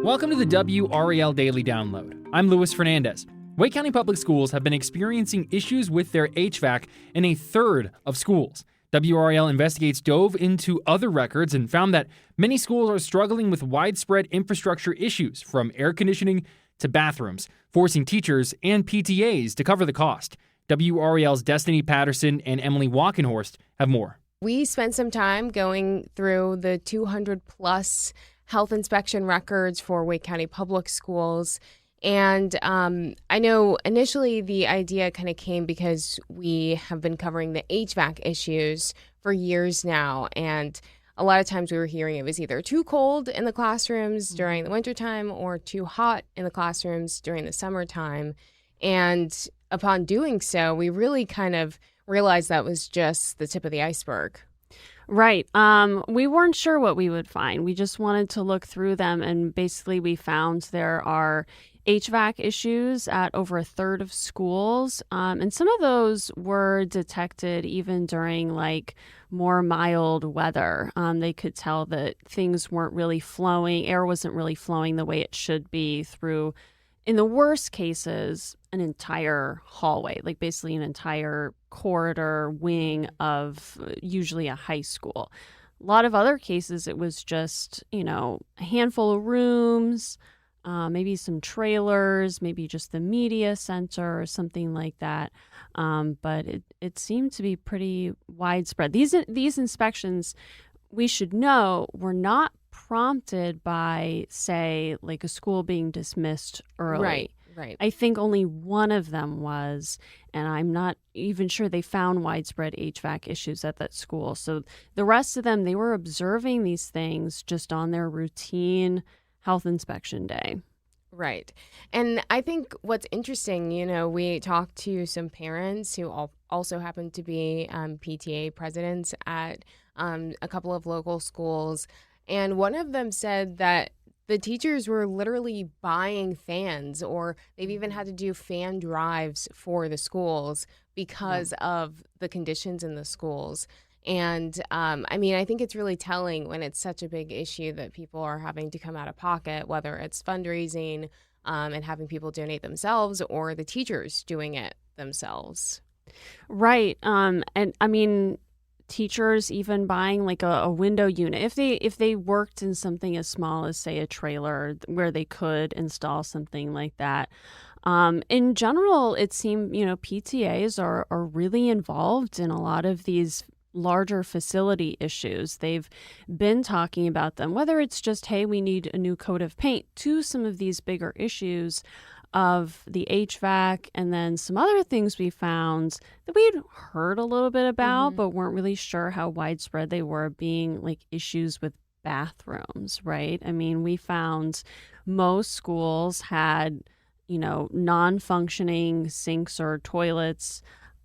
Welcome to the WRAL Daily Download. I'm Luis Fernandez. Wake County Public Schools have been experiencing issues with their HVAC in a third of schools. WRAL Investigates dove into other records and found that many schools are struggling with widespread infrastructure issues, from air conditioning to bathrooms, forcing teachers and PTAs to cover the cost. WRAL's Destinee Patterson and Emily Walkenhorst have more. We spent some time going through the 200 plus health inspection records for Wake County Public Schools. And I know initially the idea kind of came because we have been covering the HVAC issues for years now. And a lot of times we were hearing it was either too cold in the classrooms during the wintertime or too hot in the classrooms during the summertime. And upon doing so, we really kind of realized that was just the tip of the iceberg. Right. We weren't sure what we would find. We just wanted to look through them, and basically we found there are HVAC issues at over a third of schools, and some of those were detected even during more mild weather. They could tell that things weren't really flowing, air wasn't really flowing the way it should be through, in the worst cases, an entire hallway, basically an entire corridor wing of usually a high school. A lot of other cases, it was just, a handful of rooms, maybe some trailers, maybe just the media center or something like that. But it seemed to be pretty widespread. These inspections, we should know, were not prompted by, say, a school being dismissed early. Right. I think only one of them was, and I'm not even sure they found widespread HVAC issues at that school. So the rest of them, they were observing these things just on their routine health inspection day. Right. And I think what's interesting, we talked to some parents who also happen to be PTA presidents at a couple of local schools. And one of them said that the teachers were literally buying fans, or they've even had to do fan drives for the schools because of the conditions in the schools. And I think it's really telling when it's such a big issue that people are having to come out of pocket, whether it's fundraising and having people donate themselves, or the teachers doing it themselves. Right. Teachers even buying a window unit if they worked in something as small as, say, a trailer where they could install something like that. In general, it seemed PTAs are really involved in a lot of these larger facility issues. They've been talking about them, whether it's just, hey, we need a new coat of paint, to some of these bigger issues of the HVAC, and then some other things we found that we'd heard a little bit about, but weren't really sure how widespread they were, being issues with bathrooms, right? We found most schools had, non-functioning sinks or toilets,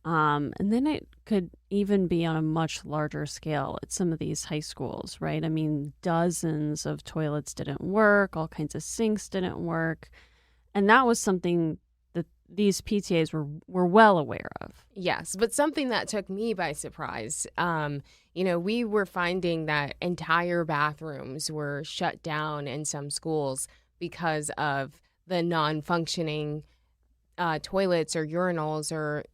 and then it could even be on a much larger scale at some of these high schools, right? Dozens of toilets didn't work, all kinds of sinks didn't work. And that was something that these PTAs were well aware of. Yes, but something that took me by surprise. We were finding that entire bathrooms were shut down in some schools because of the non-functioning toilets or urinals or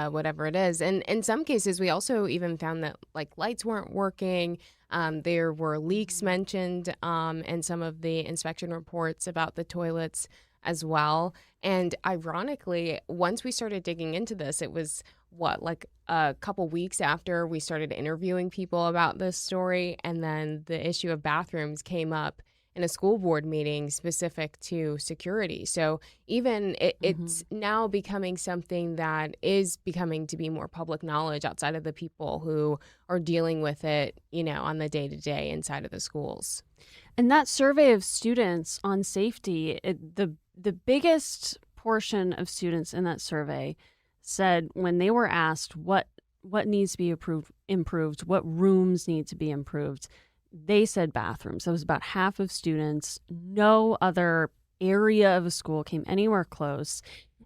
whatever it is. And in some cases, we also even found that lights weren't working. There were leaks mentioned in some of the inspection reports about the toilets as well. And ironically, once we started digging into this, it was a couple weeks after we started interviewing people about this story, and then the issue of bathrooms came up in a school board meeting specific to security. So even it's now becoming something that is becoming to be more public knowledge outside of the people who are dealing with it, on the day-to-day inside of the schools. And that survey of students on safety, the biggest portion of students in that survey said, when they were asked what needs to be improved, what rooms need to be improved, they said bathrooms. That was about half of students. No other area of a school came anywhere close.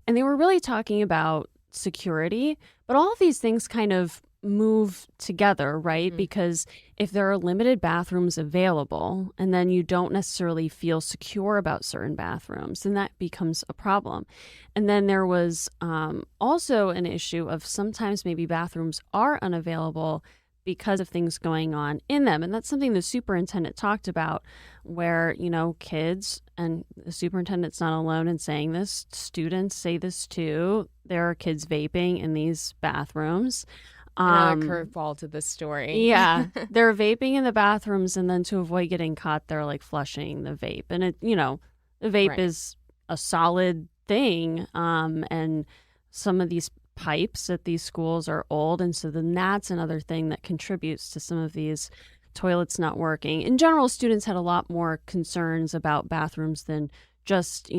And they were really talking about security, but all of these things kind of move together, right? Because if there are limited bathrooms available and then you don't necessarily feel secure about certain bathrooms, then that becomes a problem. And then there was also an issue of sometimes maybe bathrooms are unavailable because of things going on in them. And that's something the superintendent talked about where, kids, and the superintendent's not alone in saying this, students say this too, there are kids vaping in these bathrooms. Another curveball to the story. Yeah, they're vaping in the bathrooms, and then to avoid getting caught, they're like flushing the vape. And the vape Right. is a solid thing. And some of these pipes at these schools are old, and so then that's another thing that contributes to some of these toilets not working. In general, students had a lot more concerns about bathrooms than just,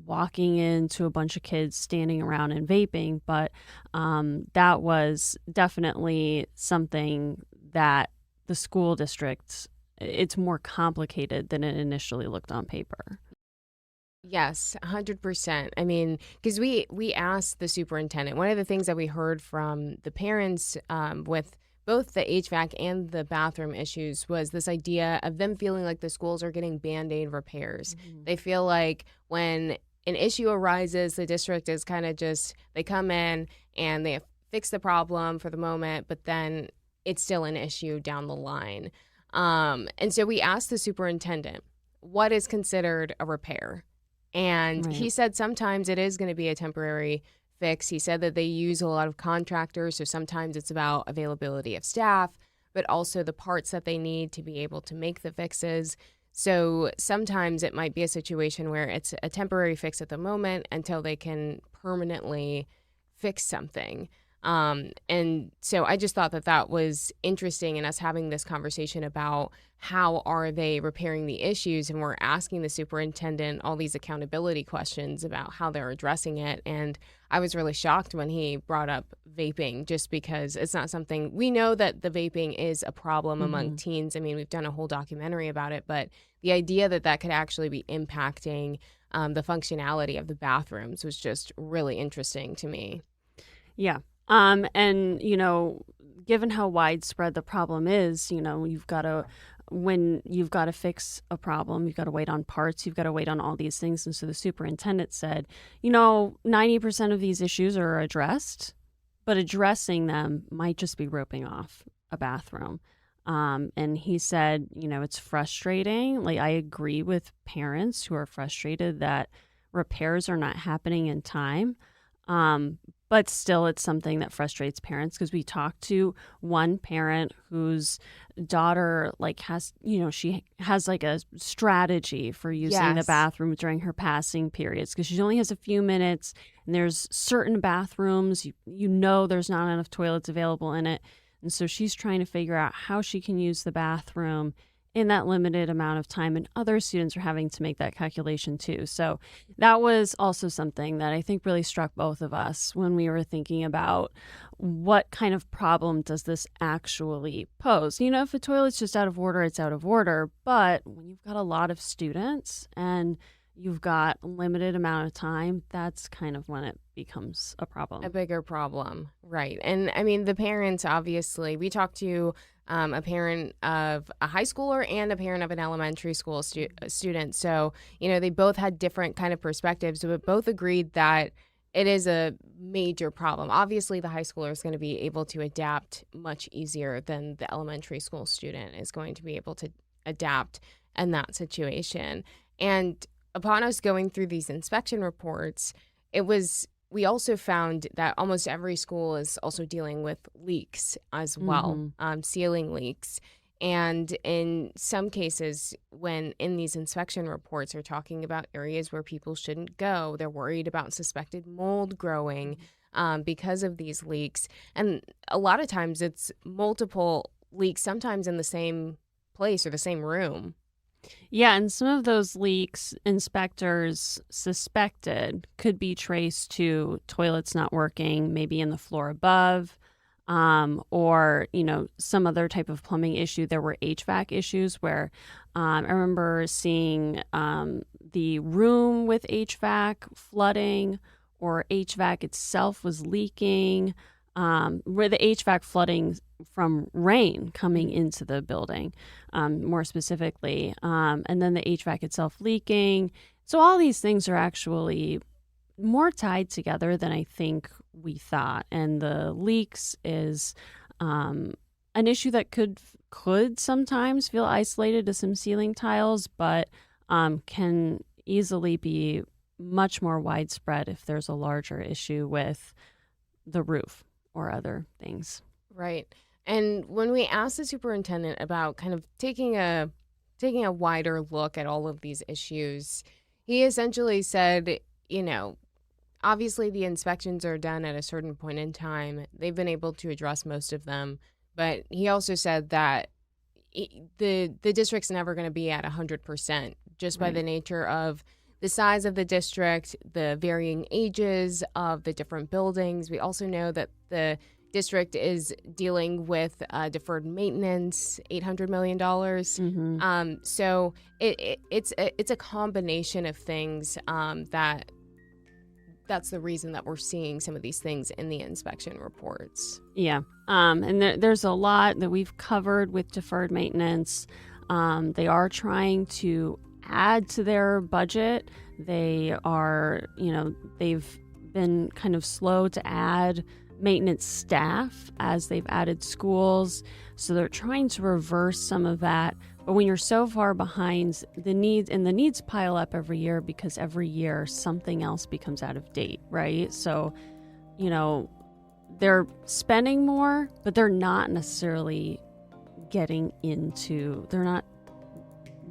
walking into a bunch of kids standing around and vaping. But that was definitely something that the school district, it's more complicated than it initially looked on paper. Yes, 100%. I mean, because we asked the superintendent, one of the things that we heard from the parents with both the HVAC and the bathroom issues was this idea of them feeling like the schools are getting Band-Aid repairs. They feel like when an issue arises, the district is kind of just, they come in and they fix the problem for the moment, but then it's still an issue down the line. And so we asked the superintendent, what is considered a repair? And Right. he said sometimes it is going to be a temporary fix. He said that they use a lot of contractors, so sometimes it's about availability of staff, but also the parts that they need to be able to make the fixes. So sometimes it might be a situation where it's a temporary fix at the moment until they can permanently fix something. And so I just thought that that was interesting in us having this conversation about how are they repairing the issues, and we're asking the superintendent all these accountability questions about how they're addressing it. And I was really shocked when he brought up vaping, just because it's not something, we know that the vaping is a problem among teens. I mean, we've done a whole documentary about it, but the idea that that could actually be impacting the functionality of the bathrooms was just really interesting to me. Yeah. And, given how widespread the problem is, when you've got to fix a problem, you've got to wait on parts, you've got to wait on all these things. And so the superintendent said, 90% of these issues are addressed, but addressing them might just be roping off a bathroom. And he said, it's frustrating. Like, I agree with parents who are frustrated that repairs are not happening in time. But still, it's something that frustrates parents, because we talked to one parent whose daughter she has like a strategy for using the Yes. bathroom during her passing periods, because she only has a few minutes, and there's certain bathrooms, there's not enough toilets available in it. And so she's trying to figure out how she can use the bathroom in that limited amount of time, and other students are having to make that calculation too. So that was also something that I think really struck both of us when we were thinking about what kind of problem does this actually pose. If a toilet's just out of order, it's out of order. But when you've got a lot of students and you've got a limited amount of time, that's kind of when it becomes a problem. A bigger problem, right. And I mean, the parents, obviously, we talked to a parent of a high schooler and a parent of an elementary school student. So, they both had different kind of perspectives, but both agreed that it is a major problem. Obviously, the high schooler is going to be able to adapt much easier than the elementary school student is going to be able to adapt in that situation. And upon us going through these inspection reports, we also found that almost every school is also dealing with leaks as well, ceiling leaks. And in some cases, when in these inspection reports are talking about areas where people shouldn't go, they're worried about suspected mold growing because of these leaks. And a lot of times it's multiple leaks, sometimes in the same place or the same room. Yeah, and some of those leaks inspectors suspected could be traced to toilets not working, maybe in the floor above, or, some other type of plumbing issue. There were HVAC issues where I remember seeing the room with HVAC flooding, or HVAC itself was leaking. where the HVAC flooding from rain coming into the building, more specifically, and then the HVAC itself leaking. So all these things are actually more tied together than I think we thought. And the leaks is an issue that could sometimes feel isolated to some ceiling tiles, but can easily be much more widespread if there's a larger issue with the roof or other things. Right. And when we asked the superintendent about kind of taking a wider look at all of these issues, he essentially said, obviously the inspections are done at a certain point in time. They've been able to address most of them. But he also said that the district's never going to be at 100% just by the nature of the size of the district, the varying ages of the different buildings. We also know that the district is dealing with deferred maintenance, $800 million. Mm-hmm. So it's a combination of things that's the reason that we're seeing some of these things in the inspection reports. Yeah. And there's a lot that we've covered with deferred maintenance. They are trying to add to their budget. They are, they've been kind of slow to add maintenance staff as they've added schools. So they're trying to reverse some of that. But when you're so far behind, the needs pile up every year because every year something else becomes out of date, right? So, they're spending more, but they're not necessarily they're not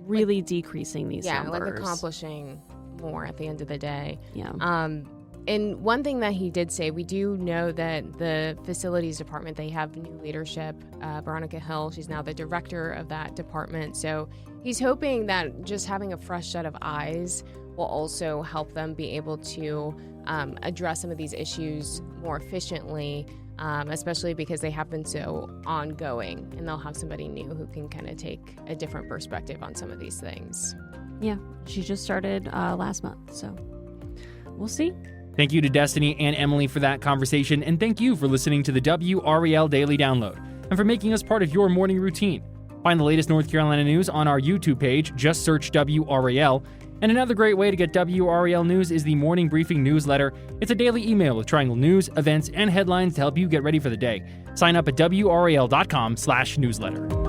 really decreasing these numbers. Yeah, like accomplishing more at the end of the day. Yeah. And one thing that he did say, we do know that the facilities department, they have new leadership. Veronica Hill, she's now the director of that department. So he's hoping that just having a fresh set of eyes will also help them be able to address some of these issues more efficiently, especially because they have been so ongoing, and they'll have somebody new who can kind of take a different perspective on some of these things. Yeah, she just started last month, so we'll see. Thank you to Destinee and Emily for that conversation, and thank you for listening to the WRAL Daily Download and for making us part of your morning routine. Find the latest North Carolina news on our YouTube page. Just search WRAL. And another great way to get WRAL news is the Morning Briefing newsletter. It's a daily email with Triangle news, events, and headlines to help you get ready for the day. Sign up at WRAL.com/newsletter.